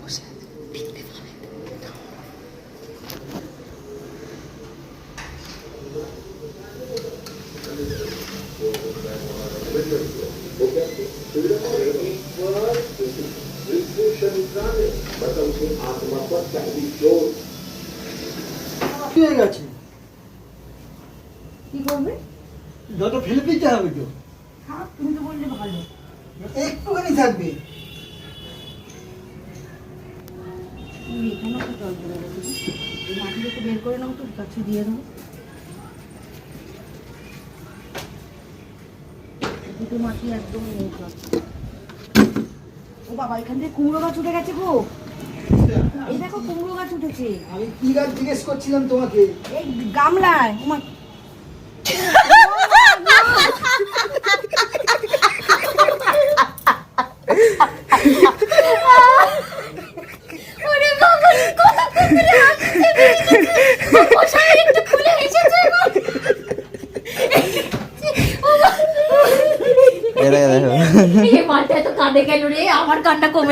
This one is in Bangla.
বসে দেখতে পাবে। কি করবে? যত ফেলে দিতে হবে তো, হ্যাঁ তুমি তো বললে ভালো। একটুখানি থাকবে। তুমি এখানেও তো জল পড়ে গেছে, এই মাটিটা একটু বের করে নাও তো, গাছে দিয়ে দেবো। দুটো মাটি একদম নেই জল। ও বাবা, এখান থেকে কুমড়ো গাছ উঠে গেছে গো। এই দেখো কুমড়ো গাছ উঠেছে। আমি কি গাছ জিজ্ঞেস করছিলাম তোমাকে? এই গামলায়। ওমা, ওরে বাবা, কত কুকুরে হাসছে মশাই একটু খুলে এসেছে গো। এরা দেখো এই মালটা এত কাঁদে কেন রে? আমার কান্না কমে